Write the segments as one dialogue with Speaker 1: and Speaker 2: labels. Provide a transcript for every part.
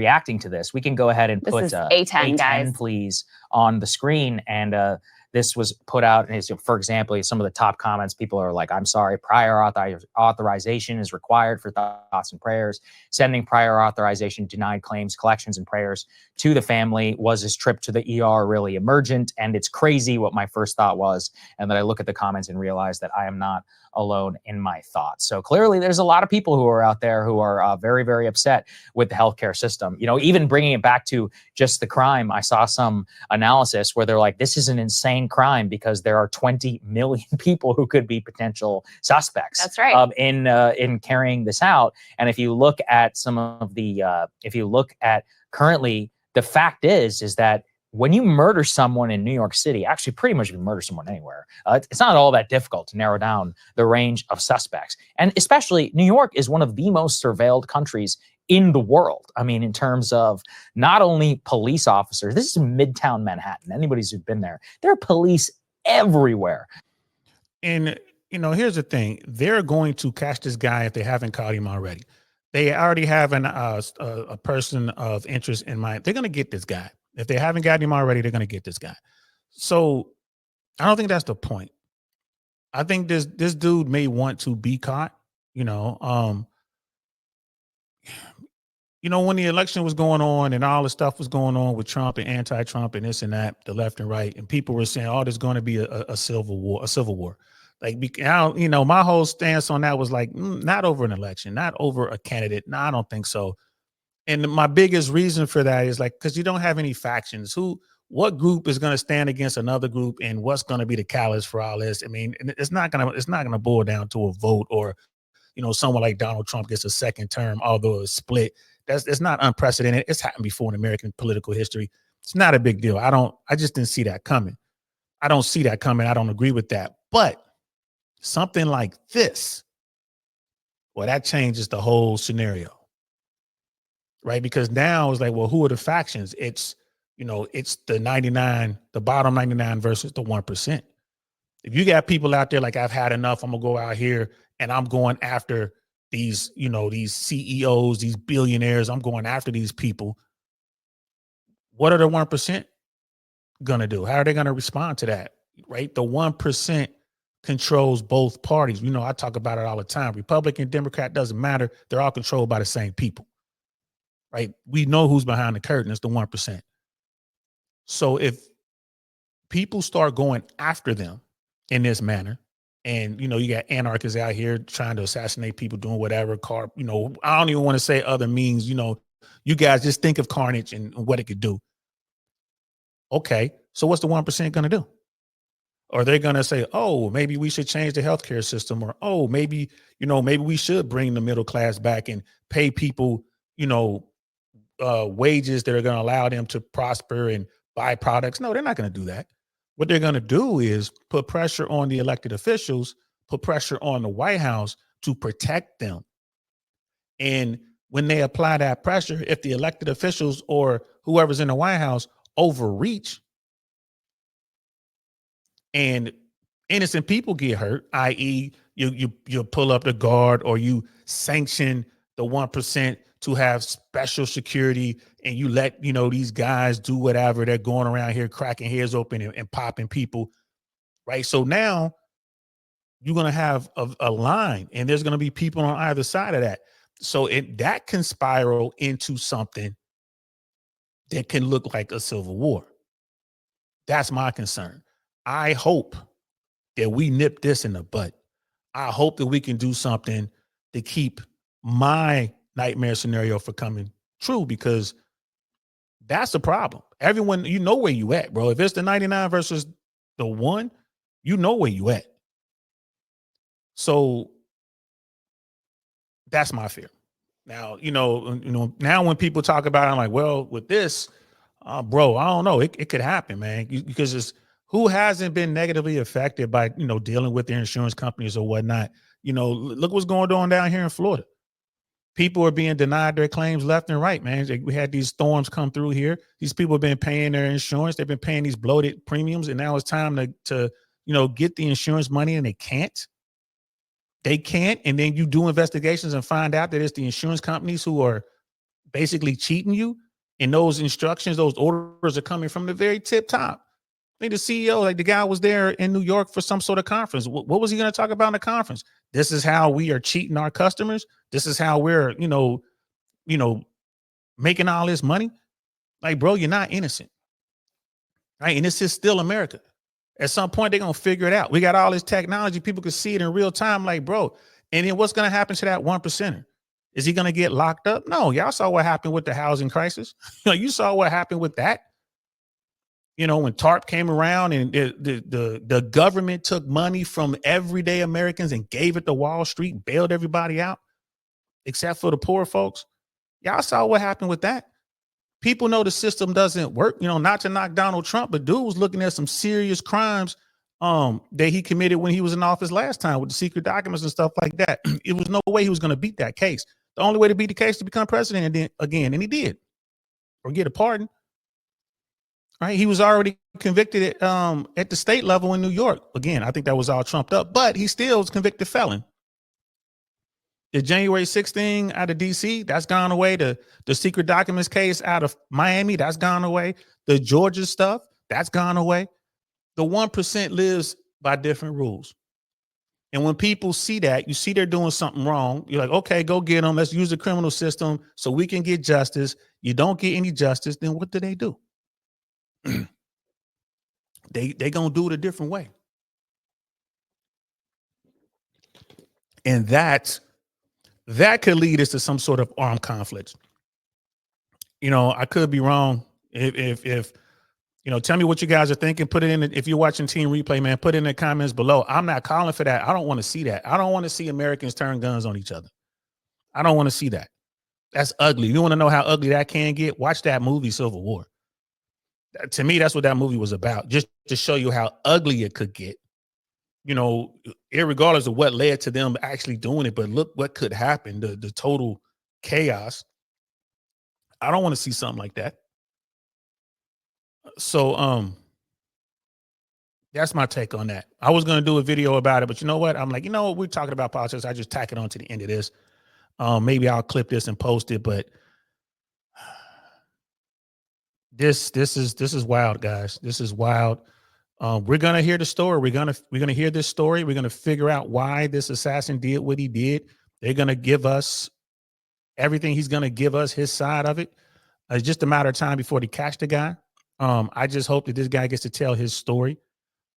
Speaker 1: reacting to this, we can go ahead and put
Speaker 2: A10, guys,
Speaker 1: please, on the screen. And this was put out, and for example, some of the top comments, people are like, I'm sorry, prior authorization is required for thoughts and prayers. Sending prior authorization, denied claims, collections, and prayers to the family. Was his trip to the ER really emergent? And it's crazy what my first thought was. And then I look at the comments and realize that I am not alone in my thoughts. So clearly there's a lot of people who are out there who are very, very upset with the healthcare system. You know, even bringing it back to just the crime, I saw some analysis where they're like, this is an insane crime because there are 20 million people who could be potential suspects.
Speaker 2: That's right.
Speaker 1: In carrying this out. And if you look at some of the, if you look at currently, the fact is that when you murder someone in New York City, actually pretty much if you murder someone anywhere, it's not all that difficult to narrow down the range of suspects. And especially New York is one of the most surveilled countries in the world. I mean, in terms of not only police officers, this is Midtown Manhattan. Anybody who's been there, there are police everywhere.
Speaker 3: And, you know, here's the thing. They're going to catch this guy if they haven't caught him already. They already have a person of interest in mind. They're going to get this guy. If they haven't got him already, they're going to get this guy. So I don't think that's the point. I think this dude may want to be caught, you know. When the election was going on and all the stuff was going on with Trump and anti-Trump and this and that, the left and right, and people were saying, oh, there's going to be a civil war. Like, my whole stance on that was like, not over an election, not over a candidate. No, I don't think so. And my biggest reason for that is like, because you don't have any factions. What group is going to stand against another group, and what's going to be the catalyst for all this? I mean, it's not gonna boil down to a vote, or, someone like Donald Trump gets a second term, although it's split. It's not unprecedented. It's happened before in American political history. It's not a big deal. I just didn't see that coming. I don't see that coming. I don't agree with that. But something like this, well, that changes the whole scenario. Right? Because now it's like, well, who are the factions? It's the 99, the bottom 99 versus the 1%. If you got people out there like, I've had enough, I'm gonna go out here and I'm going after these, these CEOs, these billionaires, I'm going after these people. What are the 1% gonna do? How are they gonna respond to that? Right? The 1% controls both parties. I talk about it all the time. Republican, Democrat, doesn't matter. They're all controlled by the same people. Right? We know who's behind the curtain. It's the 1%. So if people start going after them in this manner, and, you got anarchists out here trying to assassinate people, doing whatever, I don't even want to say other means, you guys just think of carnage and what it could do. Okay. So what's the 1% going to do? Are they going to say, oh, maybe we should change the healthcare system, or, oh, maybe we should bring the middle class back and pay people, wages that are going to allow them to prosper and buy products? No, they're not going to do that. What they're going to do is put pressure on the elected officials, put pressure on the White House to protect them. And when they apply that pressure, if the elected officials or whoever's in the White House overreach and innocent people get hurt, i.e., you pull up the guard, or you sanction the 1% to have special security, and you let, these guys do whatever. They're going around here cracking heads open and popping people, right? So now you're going to have a line, and there's going to be people on either side of that. So that can spiral into something that can look like a civil war. That's my concern. I hope that we nip this in the bud. I hope that we can do something to keep my nightmare scenario for coming true, because that's the problem. Everyone, where you at, bro. If it's the 99 versus the 1, where you at. So that's my fear. Now, now when people talk about it, I'm like, well, with this, bro, I don't know. It could happen, man, because it's who hasn't been negatively affected by, dealing with their insurance companies or whatnot. Look what's going on down here in Florida. People are being denied their claims left and right, man. We had these storms come through here. These people have been paying their insurance. They've been paying these bloated premiums, and now it's time to get the insurance money, and they can't. They can't. And then you do investigations and find out that it's the insurance companies who are basically cheating you. And those instructions, those orders are coming from the very tip top. I think the CEO, like the guy was there in New York for some sort of conference. What was he going to talk about in the conference? This is how we are cheating our customers. This is how we're, making all this money. Like, bro, you're not innocent. Right. And this is still America. At some point, they're going to figure it out. We got all this technology. People can see it in real time. Like, bro, and then what's going to happen to that 1%? Is he going to get locked up? No, y'all saw what happened with the housing crisis. You saw what happened with that. When TARP came around and the government took money from everyday Americans and gave it to Wall Street, bailed everybody out, except for the poor folks. Y'all saw what happened with that. People know the system doesn't work, not to knock Donald Trump, but dude was looking at some serious crimes that he committed when he was in office last time with the secret documents and stuff like that. It was no way he was going to beat that case. The only way to beat the case is to become president and he did, or get a pardon. Right? He was already convicted at the state level in New York. Again, I think that was all trumped up, but he still was convicted felon. The January 6th thing out of DC, that's gone away. The secret documents case out of Miami, that's gone away. The Georgia stuff, that's gone away. The 1% lives by different rules. And when people see that, you see they're doing something wrong, you're like, okay, go get them. Let's use the criminal system so we can get justice. You don't get any justice, then what do? They gonna do it a different way. And that could lead us to some sort of armed conflict. I could be wrong. If tell me what you guys are thinking. Put it in. If you're watching Team Replay, man, put it in the comments below. I'm not calling for that. I don't want to see that. I don't want to see Americans turn guns on each other. I don't want to see that. That's ugly. You want to know how ugly that can get? Watch that movie, Civil War. To me, that's what that movie was about. Just to show you how ugly it could get. Irregardless of what led to them actually doing it, but look what could happen, the total chaos. I don't want to see something like that. So, that's my take on that. I was going to do a video about it, but you know what? I'm like, we're talking about politics. I just tack it on to the end of this. Maybe I'll clip this and post it, but this is wild, guys. This is wild. We're gonna hear the story. We're gonna hear this story. We're gonna figure out why this assassin did what he did. They're gonna give us everything. He's gonna give us his side of it. It's just a matter of time before they catch the guy. I just hope that this guy gets to tell his story,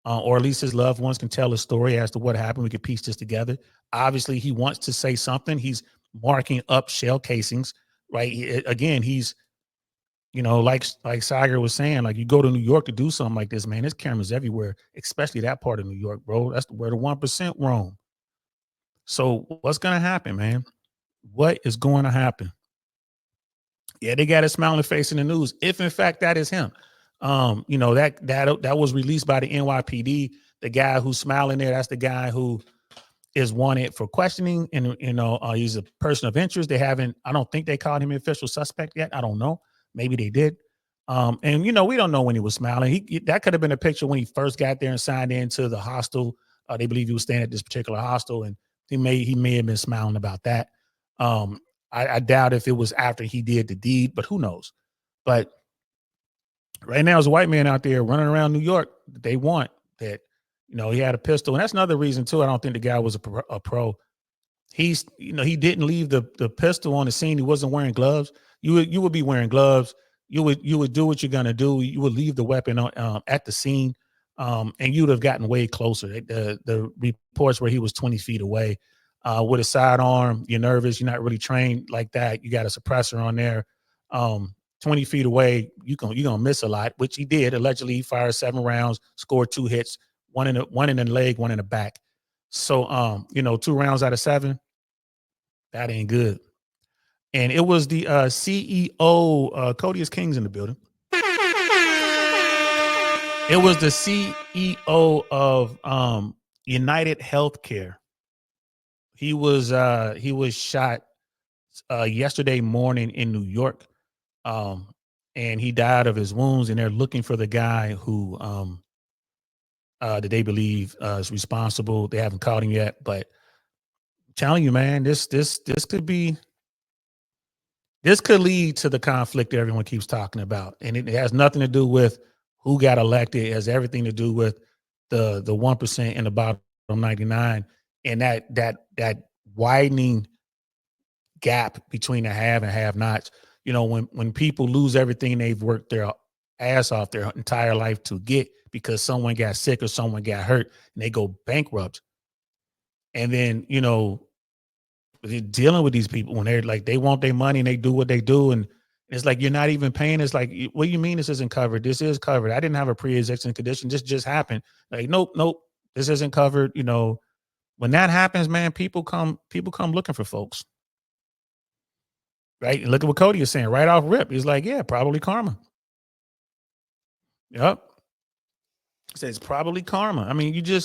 Speaker 3: or at least his loved ones can tell a story as to what happened. We can piece this together. Obviously, he wants to say something. He's marking up shell casings, right? He's like Sagar was saying, like, you go to New York to do something like this, man, there's cameras everywhere, especially that part of New York, bro. That's where the 1% roam. So what's going to happen, man? What is going to happen? Yeah, they got a smiling face in the news. If in fact that is him, that was released by the NYPD. The guy who's smiling there, that's the guy who is wanted for questioning, and he's a person of interest. I don't think they called him an official suspect yet. I don't know. Maybe they did. And we don't know when he was smiling. That could have been a picture when he first got there and signed into the hostel. They believe he was staying at this particular hostel, and he may have been smiling about that. I doubt if it was after he did the deed, but who knows? But right now, there's a white man out there running around New York that they want, that he had a pistol, and that's another reason too. I don't think the guy was a pro. He didn't leave the pistol on the scene. He wasn't wearing gloves. You would be wearing gloves. You would do what you're gonna do. You would leave the weapon at the scene, and you'd have gotten way closer. The reports where he was 20 feet away with a sidearm. You're nervous. You're not really trained like that. You got a suppressor on there. 20 feet away, you're gonna miss a lot, which he did. Allegedly, he fired 7 rounds, scored 2 hits, one in the leg, one in the back. So 2 rounds out of 7, that ain't good. And it was the CEO, Cody King's in the building. It was the CEO of United Healthcare. He was shot yesterday morning in New York, and he died of his wounds. And they're looking for the guy who that they believe is responsible. They haven't caught him yet, but I'm telling you, man, this could be this could lead to the conflict that everyone keeps talking about. And it has nothing to do with who got elected. It has everything to do with the 1% and the bottom 99, and that widening gap between the have and have nots. When people lose everything they've worked their ass off their entire life to get because someone got sick or someone got hurt and they go bankrupt. And then, dealing with these people when they're like, they want their money and they do what they do. And it's like, you're not even paying. It's like, what do you mean this isn't covered? This is covered. I didn't have a pre-existing condition. This just happened. Like, nope, this isn't covered. When that happens, man, people come looking for folks. Right. And look at what Cody is saying right off rip. He's like, yeah, probably karma. Yep. He says probably karma. I mean, you just,